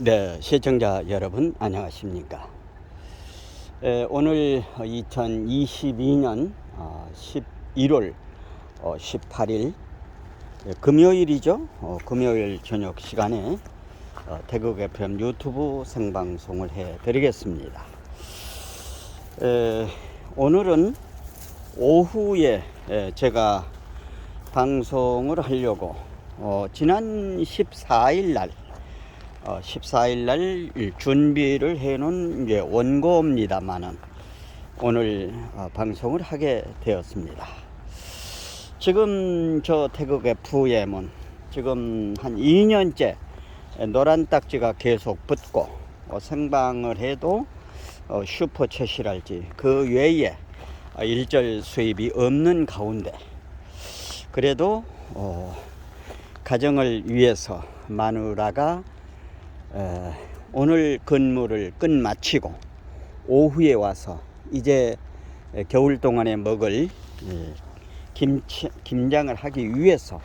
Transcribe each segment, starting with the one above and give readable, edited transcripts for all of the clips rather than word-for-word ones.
네, 시청자 여러분 안녕하십니까. 오늘 2022년 11월 18일 금요일이죠. 금요일 저녁 시간에 태국 FM 유튜브 생방송을 해드리겠습니다. 오늘은 오후에 제가 방송을 하려고 지난 14일 날 준비를 해놓은 원고입니다만은 오늘 방송을 하게 되었습니다. 지금 저 태국 FM은 지금 한 2년째 노란 딱지가 계속 붙고 생방을 해도 슈퍼챗이랄지 그 외에 일절 수입이 없는 가운데 그래도 가정을 위해서 마누라가 오늘 근무를 끝마치고 오후에 와서 이제 겨울 동안에 먹을 김장을 하기 위해서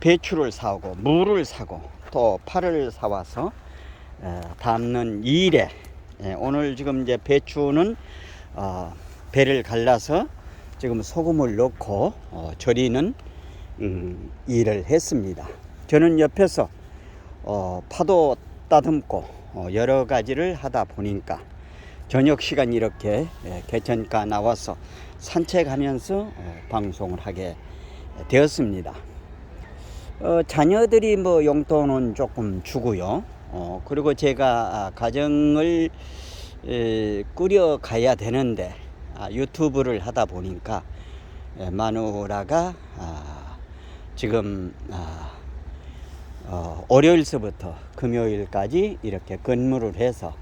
배추를 사오고 물을 사고 또 파를 사와서 담는 일에 오늘 지금 이제 배추는 배를 갈라서 지금 소금을 넣고 절이는 일을 했습니다. 저는 옆에서 파도 따듬고 여러 가지를 하다 보니까 저녁 시간 이렇게 개천가 나와서 산책하면서 방송을 하게 되었습니다. 자녀들이 뭐 용돈은 조금 주고요. 그리고 제가 가정을 꾸려 가야 되는데 유튜브를 하다 보니까 마누라가 지금 월요일서부터 금요일까지 이렇게 근무를 해서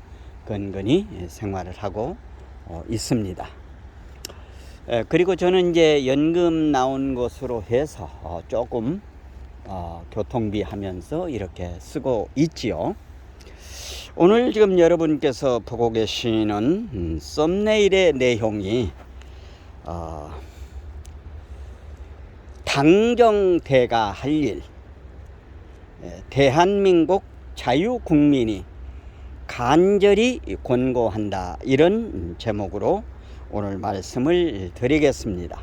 근근히 생활을 하고 있습니다. 그리고 저는 이제 연금 나온 것으로 해서 조금 교통비 하면서 이렇게 쓰고 있지요. 오늘 지금 여러분께서 보고 계시는 썸네일의 내용이 당정대가 할 일, 대한민국 자유국민이 간절히 권고한다, 이런 제목으로 오늘 말씀을 드리겠습니다.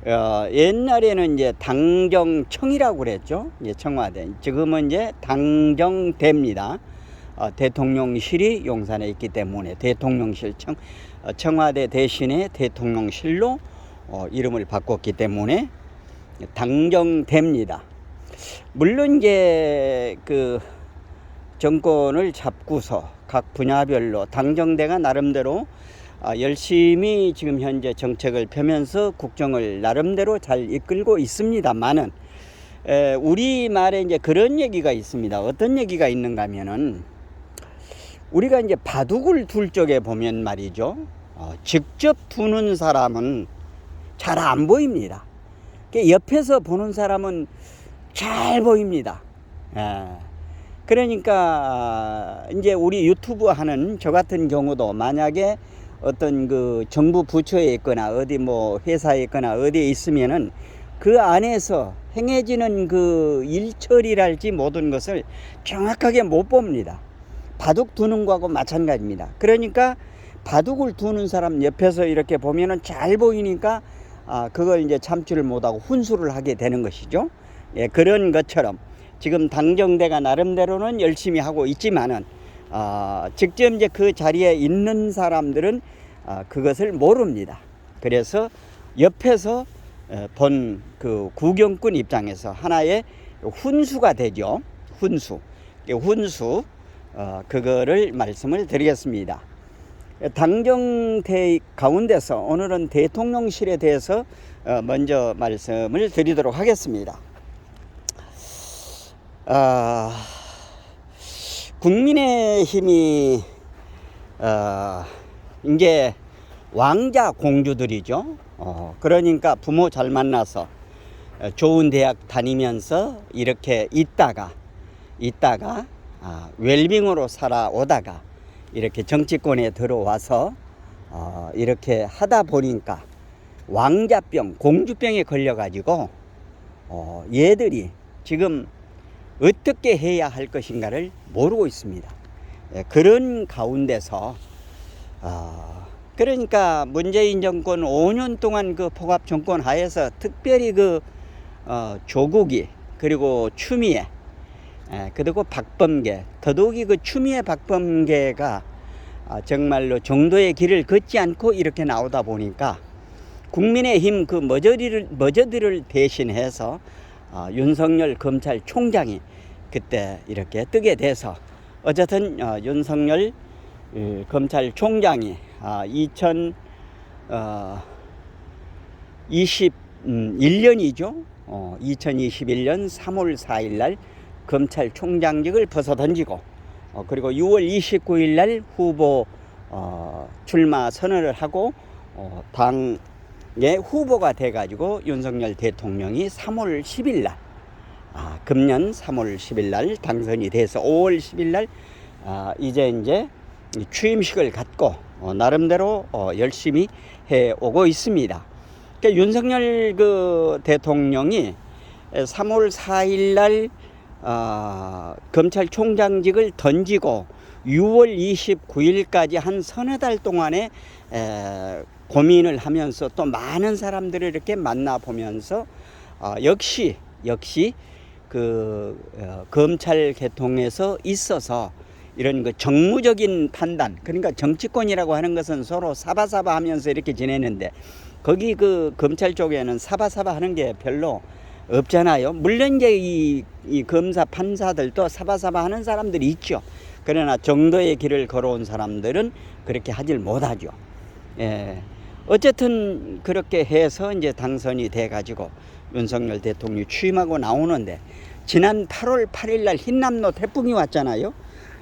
옛날에는 이제 당정청이라고 그랬죠. 청와대. 지금은 이제 당정대입니다. 대통령실이 용산에 있기 때문에 대통령실 청와대 대신에 대통령실로 이름을 바꿨기 때문에 당정대입니다. 물론 이제 그 정권을 잡고서 각 분야별로 당정대가 나름대로 열심히 지금 현재 정책을 펴면서 국정을 나름대로 잘 이끌고 있습니다만은 우리말에 이제 그런 얘기가 있습니다. 어떤 얘기가 있는가 하면은 우리가 이제 바둑을 둘 적에 보면 말이죠. 직접 두는 사람은 잘 안 보입니다. 옆에서 보는 사람은 잘 보입니다. 그러니까 이제 우리 유튜브 하는 저 같은 경우도 만약에 어떤 그 정부 부처에 있거나 어디 뭐 회사에 있거나 어디에 있으면은 그 안에서 행해지는 그 일처리랄지 모든 것을 정확하게 못 봅니다. 바둑 두는 거하고 마찬가지입니다. 그러니까 바둑을 두는 사람 옆에서 이렇게 보면은 잘 보이니까 그걸 이제 참지를 못하고 훈수를 하게 되는 것이죠. 그런 것처럼 지금 당정대가 나름대로는 열심히 하고 있지만은 직접 이제 그 자리에 있는 사람들은 그것을 모릅니다. 그래서 옆에서 본 그 구경꾼 입장에서 하나의 훈수가 되죠. 훈수 그거를 말씀을 드리겠습니다. 당정대 가운데서 오늘은 대통령실에 대해서 먼저 말씀을 드리도록 하겠습니다. 국민의힘이 이제 왕자 공주들이죠. 그러니까 부모 잘 만나서 좋은 대학 다니면서 이렇게 있다가 웰빙으로 살아오다가 이렇게 정치권에 들어와서 이렇게 하다 보니까 왕자병, 공주병에 걸려가지고 얘들이 지금 어떻게 해야 할 것인가를 모르고 있습니다. 그런 가운데서 그러니까 문재인 정권 5년 동안 그 폭압 정권 하에서 특별히 그 조국이 그리고 추미애 그리고 박범계, 더더욱이 그 추미애 박범계가 정말로 정도의 길을 걷지 않고 이렇게 나오다 보니까 국민의힘 그 머저들을 대신해서 윤석열 검찰총장이 그때 이렇게 뜨게 돼서 어쨌든 윤석열 검찰총장이 2021년이죠. 2021년 3월 4일 날 검찰총장직을 벗어던지고 그리고 6월 29일 날 후보 출마 선언을 하고 당의 후보가 돼가지고 윤석열 대통령이 3월 10일 날 금년 3월 10일 날 당선이 돼서 5월 10일 날 이제 취임식을 갖고 나름대로 열심히 해오고 있습니다. 그러니까 윤석열 그 대통령이 3월 4일 날 검찰총장직을 던지고 6월 29일까지 한 서너 달 동안에 고민을 하면서 또 많은 사람들을 이렇게 만나보면서 역시 그 검찰 개통에서 있어서 이런 그 정무적인 판단, 그러니까 정치권이라고 하는 것은 서로 사바사바 하면서 이렇게 지내는데 거기 그 검찰 쪽에는 사바사바 하는 게 별로 없잖아요. 물론 이제 이 검사 판사들도 사바사바 하는 사람들이 있죠. 그러나 정도의 길을 걸어온 사람들은 그렇게 하질 못하죠. 어쨌든 그렇게 해서 이제 당선이 돼 가지고 윤석열 대통령이 취임하고 나오는데 지난 8월 8일 날 흰남노 태풍이 왔잖아요.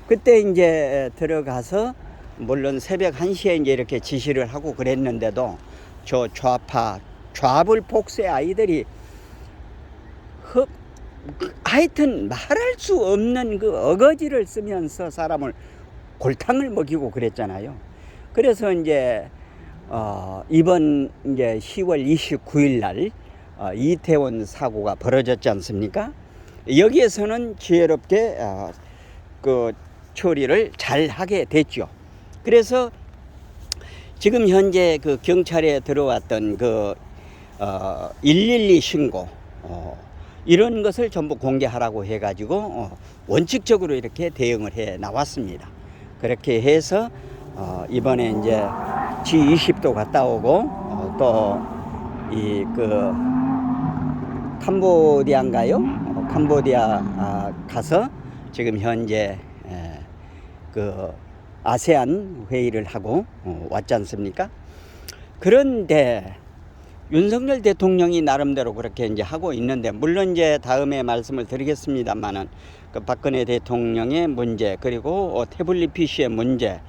그때 이제 들어가서 물론 새벽 1시에 이제 이렇게 지시를 하고 그랬는데도 저 좌파 좌불 폭세 아이들이 하여튼 말할 수 없는 그 어거지를 쓰면서 사람을 골탕을 먹이고 그랬잖아요. 그래서 이제 이번 이제 10월 29일 날 이태원 사고가 벌어졌지 않습니까? 여기에서는 지혜롭게 그 처리를 잘 하게 됐죠. 그래서 지금 현재 그 경찰에 들어왔던 그 112 신고 이런 것을 전부 공개하라고 해가지고 원칙적으로 이렇게 대응을 해 나왔습니다. 그렇게 해서 이번에 이제 G20도 갔다 오고 또 이 그 캄보디아인가요? 캄보디아 가서 지금 현재 그 아세안 회의를 하고 왔지 않습니까? 그런데 윤석열 대통령이 나름대로 그렇게 이제 하고 있는데 물론 이제 다음에 말씀을 드리겠습니다만은 그 박근혜 대통령의 문제 그리고 태블릿 PC의 문제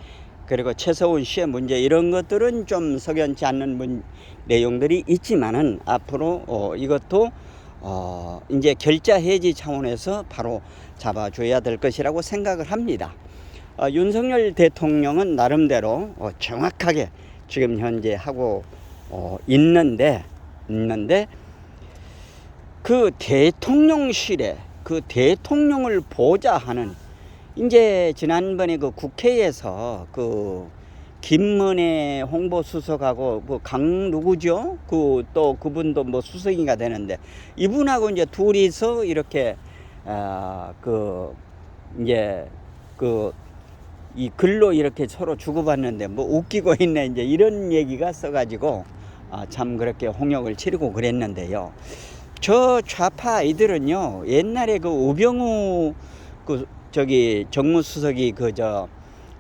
그리고 최서훈 씨의 문제 이런 것들은 좀 석연치 않는 내용들이 있지만은 앞으로 이것도 이제 결자 해지 차원에서 바로 잡아줘야 될 것이라고 생각을 합니다. 윤석열 대통령은 나름대로 정확하게 지금 현재 하고 있는데 그 대통령실에 그 대통령을 보좌 하는 이제 지난번에 그 국회에서 그 김문혜 홍보수석하고 그 강 누구죠? 그 또 그분도 뭐 수석이가 되는데 이분하고 이제 둘이서 이렇게 그 이제 그 이 글로 이렇게 서로 주고받는데 뭐 웃기고 있네 이제 이런 얘기가 써가지고 참 그렇게 홍역을 치르고 그랬는데요. 저 좌파 아이들은요 옛날에 그 우병우 그 저기 정무수석이 그 저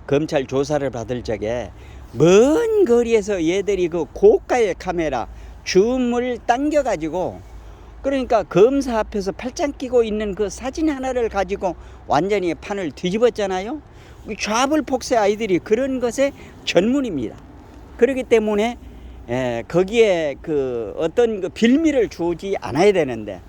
검찰 조사를 받을 적에 먼 거리에서 얘들이 그 고가의 카메라 줌을 당겨가지고 그러니까 검사 앞에서 팔짱 끼고 있는 그 사진 하나를 가지고 완전히 판을 뒤집었잖아요. 좌불 폭세 아이들이 그런 것의 전문입니다. 그렇기 때문에 거기에 그 어떤 그 빌미를 주지 않아야 되는데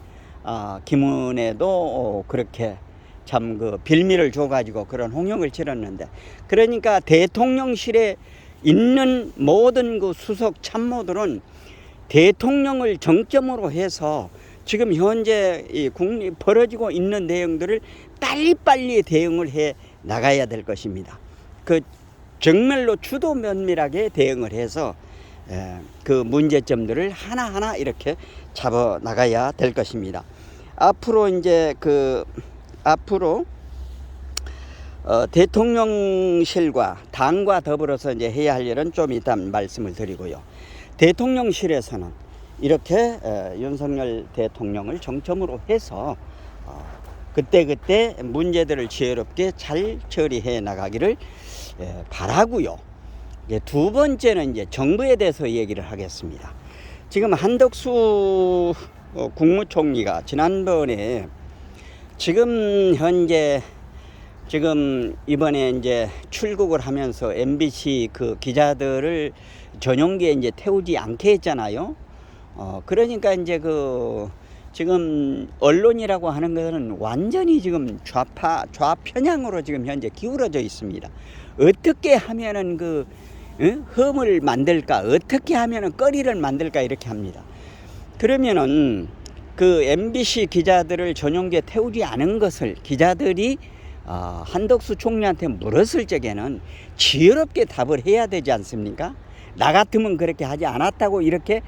김은혜도 그렇게 참 그 빌미를 줘가지고 그런 홍역을 치렀는데 그러니까 대통령실에 있는 모든 그 수석 참모들은 대통령을 정점으로 해서 지금 현재 이 국립 벌어지고 있는 내용들을 빨리빨리 대응을 해 나가야 될 것입니다. 그 정말로 주도 면밀하게 대응을 해서 그 문제점들을 하나하나 이렇게 잡아 나가야 될 것입니다. 앞으로 이제 대통령실과 당과 더불어서 이제 해야 할 일은 좀 이따 말씀을 드리고요. 대통령실에서는 이렇게 윤석열 대통령을 정점으로 해서 그때그때 문제들을 지혜롭게 잘 처리해 나가기를 바라고요. 두 번째는 이제 정부에 대해서 얘기를 하겠습니다. 지금 한덕수 국무총리가 지난번에 지금 현재 이번에 이제 출국을 하면서 MBC 그 기자들을 전용기에 이제 태우지 않게 했잖아요. 그러니까 이제 지금 언론이라고 하는 것은 완전히 지금 좌편향으로 지금 현재 기울어져 있습니다. 어떻게 하면은 험을 만들까, 어떻게 하면은 거리를 만들까 이렇게 합니다. 그러면은 그 MBC 기자들을 전용기에 태우지 않은 것을 기자들이 한덕수 총리한테 물었을 적에는 지혜롭게 답을 해야 되지 않습니까? 나 같으면 그렇게 하지 않았다고 이렇게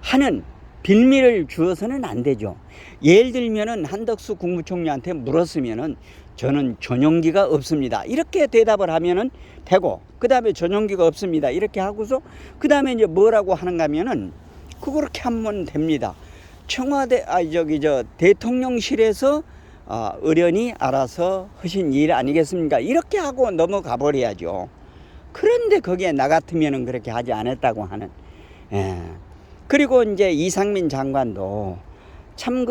하는 빌미를 주어서는 안 되죠. 예를 들면은 한덕수 국무총리한테 물었으면은 저는 전용기가 없습니다. 이렇게 대답을 하면은 되고, 그 다음에 전용기가 없습니다. 이렇게 하고서, 그 다음에 이제 뭐라고 하는가 하면은, 그렇게 하면 됩니다. 대통령실에서 의련이 알아서 하신 일 아니겠습니까? 이렇게 하고 넘어가 버려야죠. 그런데 거기에 나 같으면은 그렇게 하지 않았다고 하는. 그리고 이제 이상민 장관도 참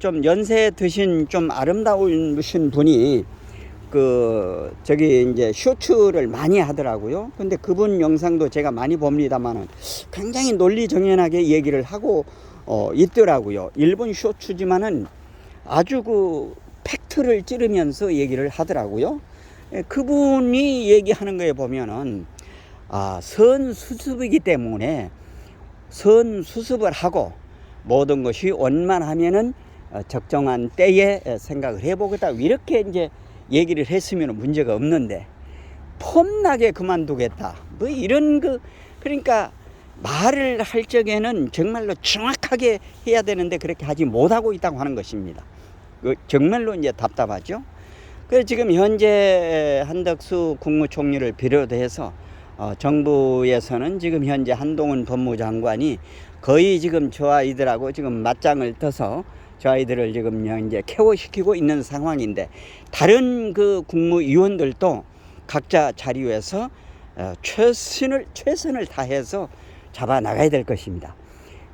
좀 연세 드신 좀 아름다우신 분이 이제 쇼츠를 많이 하더라고요. 근데 그분 영상도 제가 많이 봅니다만은 굉장히 논리정연하게 얘기를 하고 있더라고요. 일본 쇼츠지만은 아주 팩트를 찌르면서 얘기를 하더라고요. 그분이 얘기하는 거에 보면은 선수습이기 때문에 선수습을 하고 모든 것이 원만하면은 적정한 때에 생각을 해보겠다 이렇게 이제 얘기를 했으면 문제가 없는데 폼나게 그만두겠다 뭐 이런 그러니까 말을 할 적에는 정말로 정확하게 해야 되는데 그렇게 하지 못하고 있다고 하는 것입니다. 정말로 이제 답답하죠. 그래서 지금 현재 한덕수 국무총리를 비롯해서 정부에서는 지금 현재 한동훈 법무장관이 거의 지금 저 아이들하고 지금 맞짱을 떠서 저 아이들을 지금 이제 케어시키고 있는 상황인데 다른 국무위원들도 각자 자리에서 최선을 다해서 잡아 나가야 될 것입니다.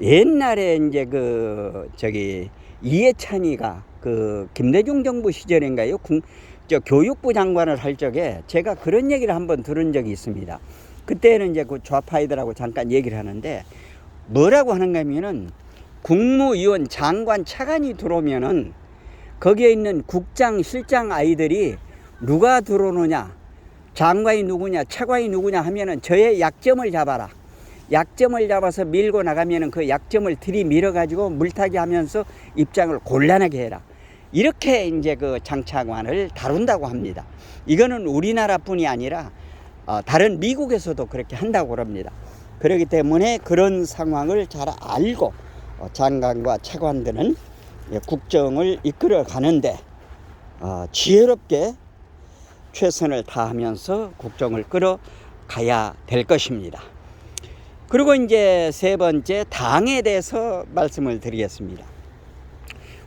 옛날에 이제 이해찬이가 김대중 정부 시절인가요? 교육부 장관을 할 적에 제가 그런 얘기를 한번 들은 적이 있습니다. 그때는 이제 좌파이들하고 잠깐 얘기를 하는데 뭐라고 하는가 하면은 국무위원 장관 차관이 들어오면은 거기에 있는 국장 실장 아이들이 누가 들어오느냐 장관이 누구냐 차관이 누구냐 하면은 저의 약점을 잡아라. 약점을 잡아서 밀고 나가면은 그 약점을 들이밀어 가지고 물타기 하면서 입장을 곤란하게 해라. 이렇게 이제 장차관을 다룬다고 합니다. 이거는 우리나라뿐이 아니라 다른 미국에서도 그렇게 한다고 합니다. 그렇기 때문에 그런 상황을 잘 알고 장관과 차관들은 국정을 이끌어 가는데 지혜롭게 최선을 다하면서 국정을 끌어가야 될 것입니다. 그리고 이제 세 번째 당에 대해서 말씀을 드리겠습니다.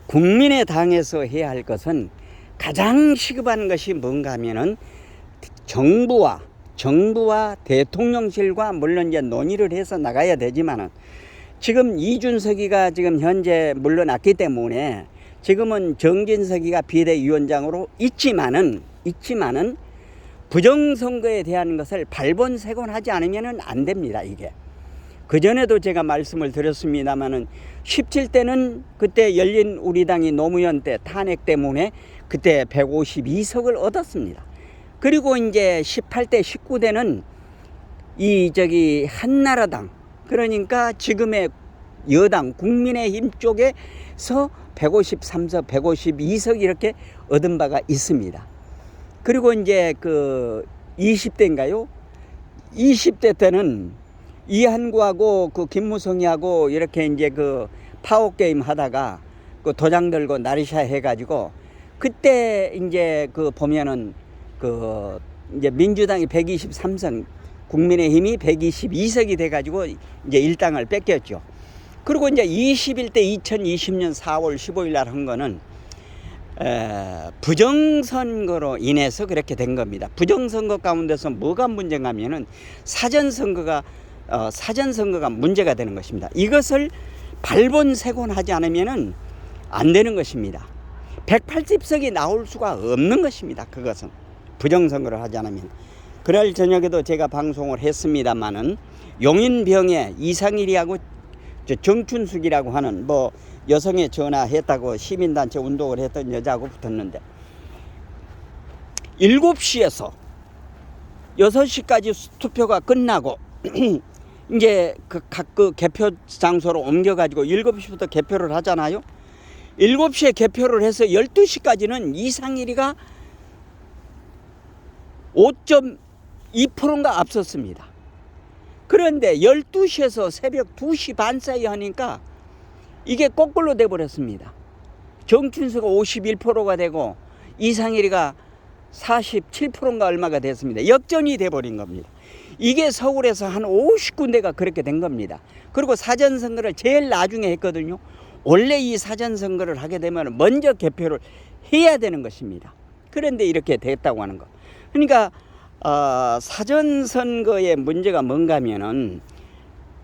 국민의 당에서 해야 할 것은 가장 시급한 것이 뭔가 하면은 정부와 대통령실과 물론 이제 논의를 해서 나가야 되지만은 지금 이준석이가 지금 현재 물러났기 때문에 지금은 정진석이가 비대위원장으로 있지만은 부정선거에 대한 것을 발본색원하지 않으면은 안 됩니다. 이게 그전에도 제가 말씀을 드렸습니다마는 17대는 그때 열린 우리당이 노무현 때 탄핵 때문에 그때 152석을 얻었습니다. 그리고 이제 18대 19대는 한나라당 그러니까 지금의 여당 국민의힘 쪽에서 153석, 152석 이렇게 얻은 바가 있습니다. 그리고 이제 그 20대인가요? 20대 때는 이한구하고 그 김무성이하고 이렇게 이제 그 파워게임 하다가 그 도장 들고 나리샤 해가지고 그때 이제 그 보면은 그 이제 민주당이 123석, 국민의힘이 122석이 돼가지고 이제 일당을 뺏겼죠. 그리고 이제 21대 2020년 4월 15일 날 한 거는 부정선거로 인해서 그렇게 된 겁니다. 부정선거 가운데서 뭐가 문제가 하면은 사전선거가 문제가 되는 것입니다. 이것을 발본색원하지 않으면은 안 되는 것입니다. 180석이 나올 수가 없는 것입니다. 그것은 부정선거를 하지 않으면. 그날 저녁에도 제가 방송을 했습니다마는 용인병에 이상일이하고 정춘숙이라고 하는 뭐 여성에 전화했다고 시민단체 운동을 했던 여자하고 붙었는데 7시에서 6시까지 투표가 끝나고 이제 각 개표 장소로 옮겨가지고 7시부터 개표를 하잖아요. 7시에 개표를 해서 12시까지는 이상일이가 5.2%인가 앞섰습니다. 그런데 12시에서 새벽 2시 반 사이 하니까 이게 거꾸로 돼버렸습니다. 정춘수가 51%가 되고 이상일이가 47%인가 얼마가 됐습니다. 역전이 돼버린 겁니다. 이게 서울에서 한 50군데가 그렇게 된 겁니다. 그리고 사전선거를 제일 나중에 했거든요. 원래 이 사전선거를 하게 되면 먼저 개표를 해야 되는 것입니다. 그런데 이렇게 됐다고 하는 거. 그러니까 사전선거의 문제가 뭔가 하면은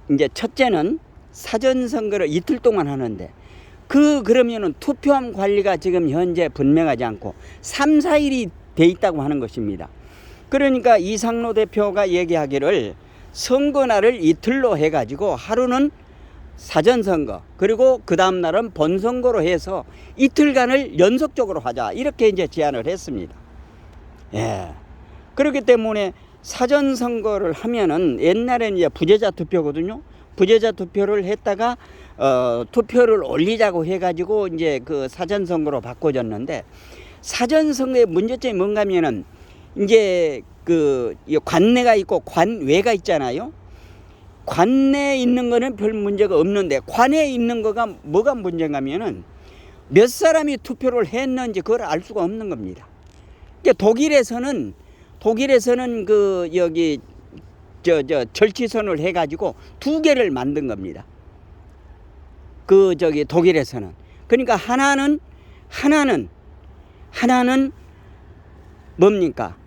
이제 첫째는 사전선거를 이틀 동안 하는데 그러면은 투표함 관리가 지금 현재 분명하지 않고 3, 4일이 돼 있다고 하는 것입니다. 그러니까 이상로 대표가 얘기하기를 선거날을 이틀로 해가지고 하루는 사전선거 그리고 그 다음날은 본선거로 해서 이틀간을 연속적으로 하자 이렇게 이제 제안을 했습니다. 예. 그렇기 때문에 사전선거를 하면은 옛날에는 이제 부재자 투표거든요. 부재자 투표를 했다가 투표를 올리자고 해가지고 이제 그 사전선거로 바꿔졌는데 사전선거의 문제점이 뭔가 하면은 이제 그 관내가 있고 관외가 있잖아요. 관내에 있는 거는 별 문제가 없는데 관외에 있는 거가 뭐가 문제인가 하면은 몇 사람이 투표를 했는지 그걸 알 수가 없는 겁니다. 그러니까 독일에서는 그 여기 절취선을 해가지고 2개를 만든 겁니다. 독일에서는. 그러니까 하나는 뭡니까?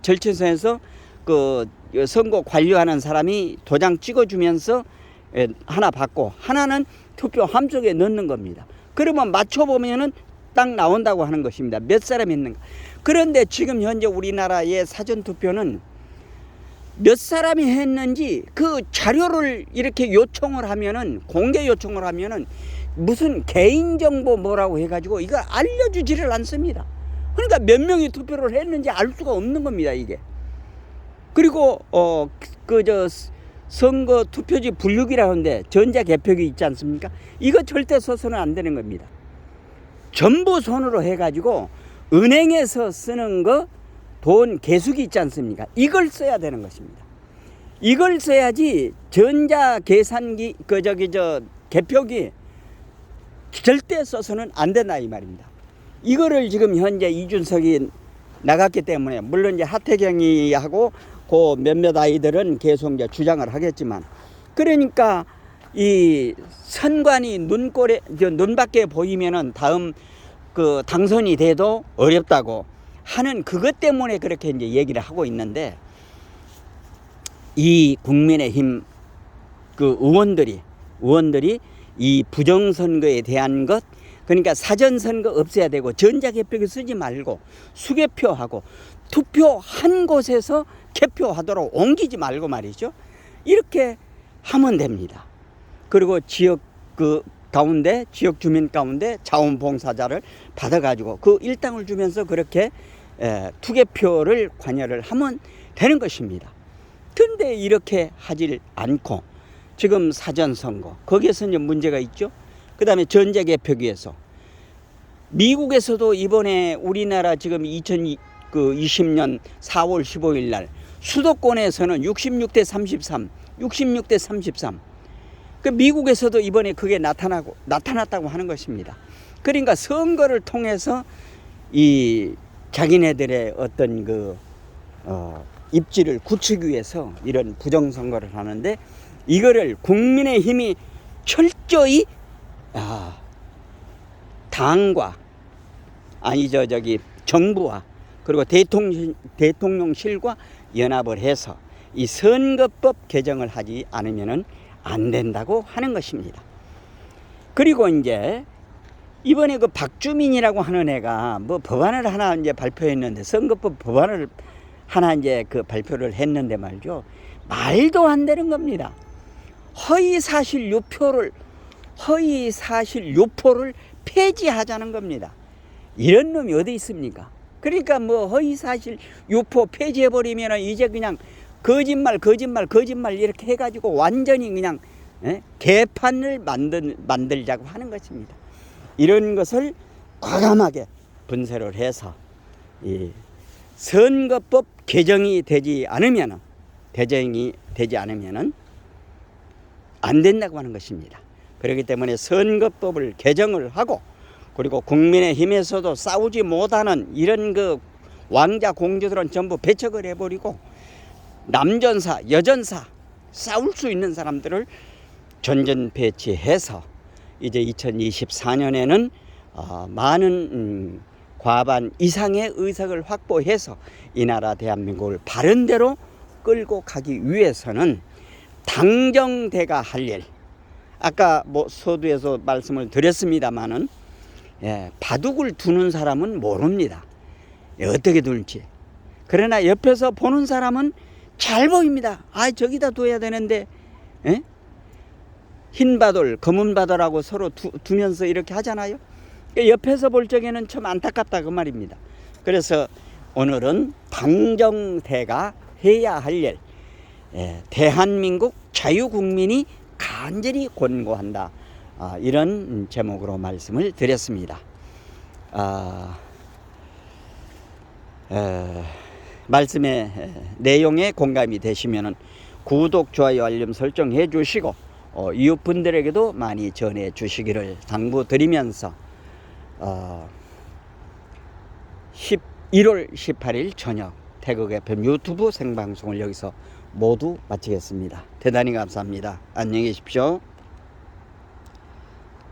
절취선에서 그 선거 관리하는 사람이 도장 찍어주면서 하나 받고 하나는 투표 함속에 넣는 겁니다. 그러면 맞춰보면은 딱 나온다고 하는 것입니다. 몇 사람이 있는가. 그런데 지금 현재 우리나라의 사전투표는 몇 사람이 했는지 그 자료를 이렇게 요청을 하면은 공개 요청을 하면은 무슨 개인정보 뭐라고 해가지고 이걸 알려주지를 않습니다. 그러니까 몇 명이 투표를 했는지 알 수가 없는 겁니다, 이게. 그리고 선거 투표지 분류기라는데 전자개표기 있지 않습니까? 이거 절대 써서는 안 되는 겁니다. 전부 손으로 해가지고 은행에서 쓰는 거 돈 개수기 있지 않습니까? 이걸 써야 되는 것입니다. 이걸 써야지 전자계산기 개표기 절대 써서는 안 된다 이 말입니다. 이거를 지금 현재 이준석이 나갔기 때문에 물론 이제 하태경이하고 그 몇몇 아이들은 계속 이제 주장을 하겠지만 그러니까 이 선관위 눈밖에 보이면은 다음 그 당선이 돼도 어렵다고 하는 그것 때문에 그렇게 이제 얘기를 하고 있는데 이 국민의힘 그 의원들이 이 부정선거에 대한 것 그러니까 사전선거 없애야 되고 전자개표기 쓰지 말고 수개표하고 투표한 곳에서 개표하도록 옮기지 말고 말이죠. 이렇게 하면 됩니다. 그리고 지역 주민 가운데 자원봉사자를 받아가지고 그 일당을 주면서 그렇게 투개표를 관여를 하면 되는 것입니다. 근데 이렇게 하질 않고 지금 사전선거 거기에서 이제 문제가 있죠. 그 다음에 전자개표기에서 미국에서도 이번에 우리나라 지금 2020년 4월 15일 날 수도권에서는 66대 33, 66대 33. 그 미국에서도 이번에 그게 나타났다고 하는 것입니다. 그러니까 선거를 통해서 이 자기네들의 어떤 입지를 굳히기 위해서 이런 부정선거를 하는데, 이거를 국민의힘이 철저히 당과 정부와 그리고 대통령실과 연합을 해서 이 선거법 개정을 하지 않으면은 안 된다고 하는 것입니다. 그리고 이제 이번에 그 박주민이라고 하는 애가 뭐 법안을 하나 이제 발표했는데, 선거법 법안을 하나 이제 발표를 했는데 말이죠. 말도 안 되는 겁니다. 허위사실 유포를 폐지하자는 겁니다. 이런 놈이 어디 있습니까? 그러니까 뭐 허위사실 유포 폐지해버리면 이제 그냥 거짓말 이렇게 해가지고 완전히 그냥 개판을 만들자고 하는 것입니다. 이런 것을 과감하게 분쇄를 해서 이 선거법 개정이 되지 않으면은 안 된다고 하는 것입니다. 그렇기 때문에 선거법을 개정을 하고, 그리고 국민의힘에서도 싸우지 못하는 이런 왕자 공주들은 전부 배척을 해버리고, 남전사 여전사 싸울 수 있는 사람들을 전전 배치해서 이제 2024년에는 많은 과반 이상의 의석을 확보해서 이 나라 대한민국을 바른 대로 끌고 가기 위해서는 당정대가 할 일, 아까 뭐 서두에서 말씀을 드렸습니다마는 바둑을 두는 사람은 모릅니다. 어떻게 둘지. 그러나 옆에서 보는 사람은 잘 보입니다. 저기다 둬야 되는데, 흰 바돌, 검은 바돌하고 서로 두면서 이렇게 하잖아요. 옆에서 볼 적에는 참 안타깝다 그 말입니다. 그래서 오늘은 당정대가 해야 할 일, 대한민국 자유국민이 간절히 권고한다, 이런 제목으로 말씀을 드렸습니다. 말씀의 내용에 공감이 되시면은 구독, 좋아요, 알림 설정해 주시고 이웃분들에게도 많이 전해 주시기를 당부드리면서 1월 18일 저녁 태극 FM 유튜브 생방송을 여기서 모두 마치겠습니다. 대단히 감사합니다. 안녕히 계십시오.